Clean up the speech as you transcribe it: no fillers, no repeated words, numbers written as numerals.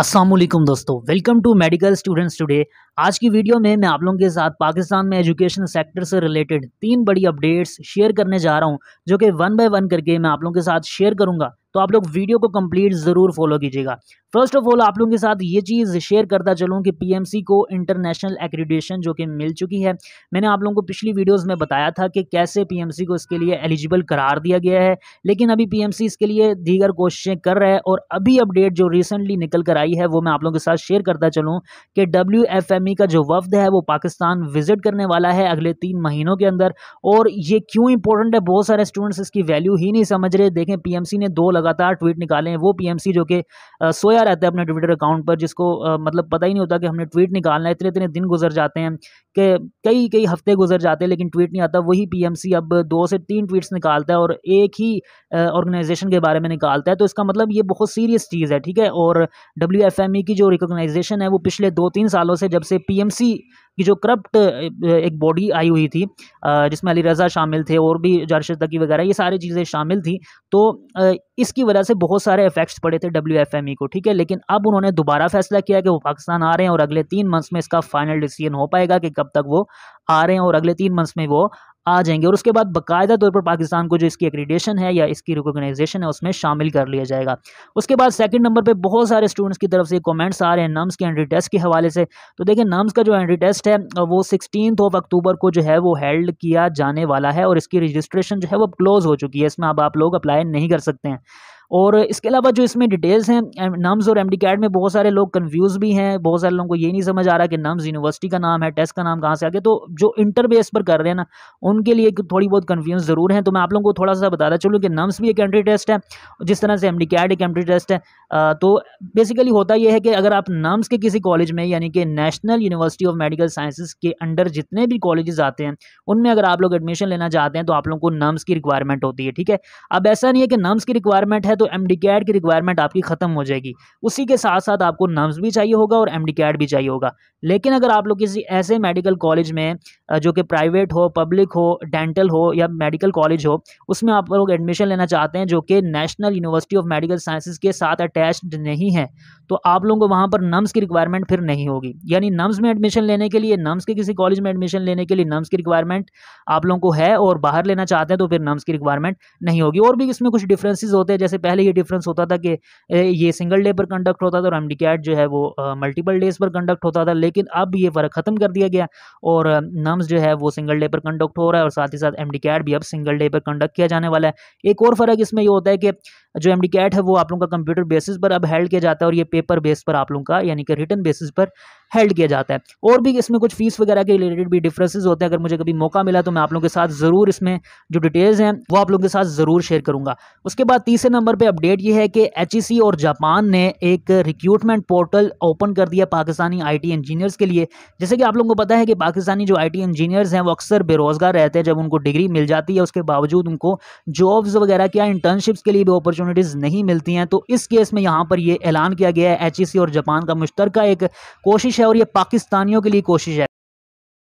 अस्सलाम वालेकुम दोस्तों, welcome to medical students today. आज की वीडियो में मैं आप लोगों के साथ पाकिस्तान में एजुकेशन सेक्टर से रिलेटेड 3 बड़ी अपडेट्स शेयर करने जा रहा हूं, जो कि वन बाय वन करके मैं आप लोगों के साथ शेयर करूंगा। तो आप लोग वीडियो को कंप्लीट ज़रूर फॉलो कीजिएगा। फर्स्ट ऑफ ऑल आप लोगों के साथ ये चीज़ शेयर करता चलूँ कि पीएमसी को इंटरनेशनल एक्रीडिटेशन जो कि मिल चुकी है। मैंने आप लोगों को पिछली वीडियोज़ में बताया था कि कैसे पीएमसी को इसके लिए एलिजिबल करार दिया गया है, लेकिन अभी पीएमसी इसके लिए दीगर कोशिशें कर रहा है। और अभी अपडेट जो रिसेंटली निकल कर आई है वो मैं आप लोगों के साथ शेयर करता चलूँ कि WFME का जो वफ्द है वो पाकिस्तान विजिट करने वाला है अगले 3 महीनों के अंदर। और ये क्यों इंपॉर्टेंट है, बहुत सारे स्टूडेंट्स इसकी वैल्यू ही नहीं समझ रहे। देखें, पीएमसी ने 2 लगातार ट्वीट निकाले हैं। वो पीएमसी जो कि सोया रहता है अपने ट्विटर अकाउंट पर, जिसको मतलब पता ही नहीं होता कि हमने ट्वीट निकालना है। इतने इतने दिन गुजर जाते हैं कि कई कई हफ्ते गुजर जाते हैं लेकिन ट्वीट नहीं आता। वही पीएमसी अब 2 से 3 ट्वीट्स निकालता है और एक ही ऑर्गेनाइजेशन के बारे में निकालता है। तो इसका मतलब ये बहुत सीरियस चीज़ है, ठीक है। और WFME की जो रिकॉग्नाइजेशन है वो पिछले 2-3 सालों से, जब से पीएमसी की जो करप्ट एक बॉडी आई हुई थी जिसमें अली रज़ा शामिल थे और भी जारशद तकी वगैरह, ये सारी चीज़ें शामिल थी। तो इसकी वजह से बहुत सारे इफेक्ट्स पड़े थे WFME को, ठीक है। लेकिन अब उन्होंने दोबारा फैसला किया कि वो पाकिस्तान आ रहे हैं और अगले 3 मंथ्स में इसका फाइनल डिसीजन हो पाएगा कि कब तक वो आ रहे हैं, और अगले 3 मंथ्स में वो आ जाएंगे। और उसके बाद बाकायदा तौर पर पाकिस्तान को जो इसकी एक्रीडेशन है या इसकी रिकॉग्नाइजेशन है उसमें शामिल कर लिया जाएगा। उसके बाद सेकंड नंबर पे बहुत सारे स्टूडेंट्स की तरफ से कमेंट्स आ रहे हैं नम्स के एंट्री टेस्ट के हवाले से। तो देखिए, नम्स का जो एंट्री टेस्ट है वो 16 अक्टूबर को जो है वो हेल्ड किया जाने वाला है और इसकी रजिस्ट्रेशन जो है वो क्लोज हो चुकी है। इसमें अब आप लोग अप्लाई नहीं कर सकते हैं। और इसके अलावा जो इसमें डिटेल्स हैं नम्स और MD-CAT में, बहुत सारे लोग कंफ्यूज भी हैं। बहुत सारे लोगों को ये नहीं समझ आ रहा कि नम्स यूनिवर्सिटी का नाम है, टेस्ट का नाम कहाँ से आ गया। तो जो इंटर बेस पर कर रहे हैं ना, उनके लिए थोड़ी बहुत कन्फ्यूज ज़रूर है। तो मैं आप लोगों को थोड़ा सा बताता चलूँ कि नम्स भी एक एंट्री टेस्ट है, जिस तरह से MD-CAT एक एंट्री टेस्ट है। तो बेसिकली होता यह है कि अगर आप नम्स के किसी कॉलेज में, यानी कि national university of medical sciences के अंडर जितने भी कॉलेजेस आते हैं उनमें अगर आप लोग एडमिशन लेना चाहते हैं तो आप लोगों को नम्स की रिक्वायरमेंट होती है, ठीक है। अब ऐसा नहीं है कि नम्स की रिक्वायरमेंट है तो MD-CAT की रिक्वायरमेंट आपकी खत्म हो जाएगी। उसी के साथ साथ आपको नम्स भी चाहिए होगा और MD-CAT भी चाहिए होगा। लेकिन अगर आप लोग किसी ऐसे मेडिकल कॉलेज में जो कि प्राइवेट हो, पब्लिक हो, डेंटल हो या मेडिकल कॉलेज हो, उसमें आप लोग एडमिशन लेना चाहते हैं जो कि national university of medical sciences के साथ अटैच्ड नहीं है, तो आप लोगों को वहाँ पर नम्स की रिक्वायरमेंट फिर नहीं होगी। यानी नम्स में एडमिशन लेने के लिए, नम्स के किसी कॉलेज में एडमिशन लेने के लिए नम्स की रिक्वायरमेंट आप लोगों को है, और बाहर लेना चाहते हैं तो फिर नम्स की रिक्वायरमेंट नहीं होगी। और भी इसमें कुछ डिफरेंसेस होते हैं। जैसे पहले ये डिफरेंस होता था कि ये सिंगल डे पर कंडक्ट होता था और MD-CAT जो है वो मल्टीपल डेज पर कंडक्ट होता था, लेकिन अब ये फ़र्क ख़त्म कर दिया गया और नम्स जो है वो सिंगल डे पर कंडक्ट हो रहा है और साथ ही साथ MD-CAT भी अब सिंगल डे पर कंडक्ट किया जाने वाला है। एक और फ़र्क इसमें ये होता है कि जो MD-CAT है वो आप लोगों का कंप्यूटर बेसिस पर अब हेल्ड किया जाता है और ये पेपर बेस पर आप लोगों का, यानी कि रिटन बेसिस पर हेल्ड किया जाता है। और भी इसमें कुछ फीस वगैरह के रिलेटेड भी डिफरेंसेस होते हैं। अगर मुझे कभी मौका मिला तो मैं आप लोगों के साथ ज़रूर इसमें जो डिटेल्स हैं वो आप लोगों के साथ ज़रूर शेयर करूंगा। उसके बाद तीसरे नंबर पे अपडेट ये है कि HEC और जापान ने एक रिक्रूटमेंट पोर्टल ओपन कर दिया पाकिस्तानी IT इंजीनियर्स के लिए। जैसे कि आप लोगों को पता है कि पाकिस्तानी जो IT इंजीनियर्स हैं वो अक्सर बेरोज़गार रहते हैं। जब उनको डिग्री मिल जाती है उसके बावजूद उनको जॉब्स वगैरह क्या इंटर्नशिप्स के लिए भी अपॉर्चुनिटीज़ नहीं मिलती हैं। तो इस केस में यहाँ पर ये ऐलान किया गया है, HEC और जापान का मुश्तरका एक कोशिश है और ये पाकिस्तानियों के लिए कोशिश है।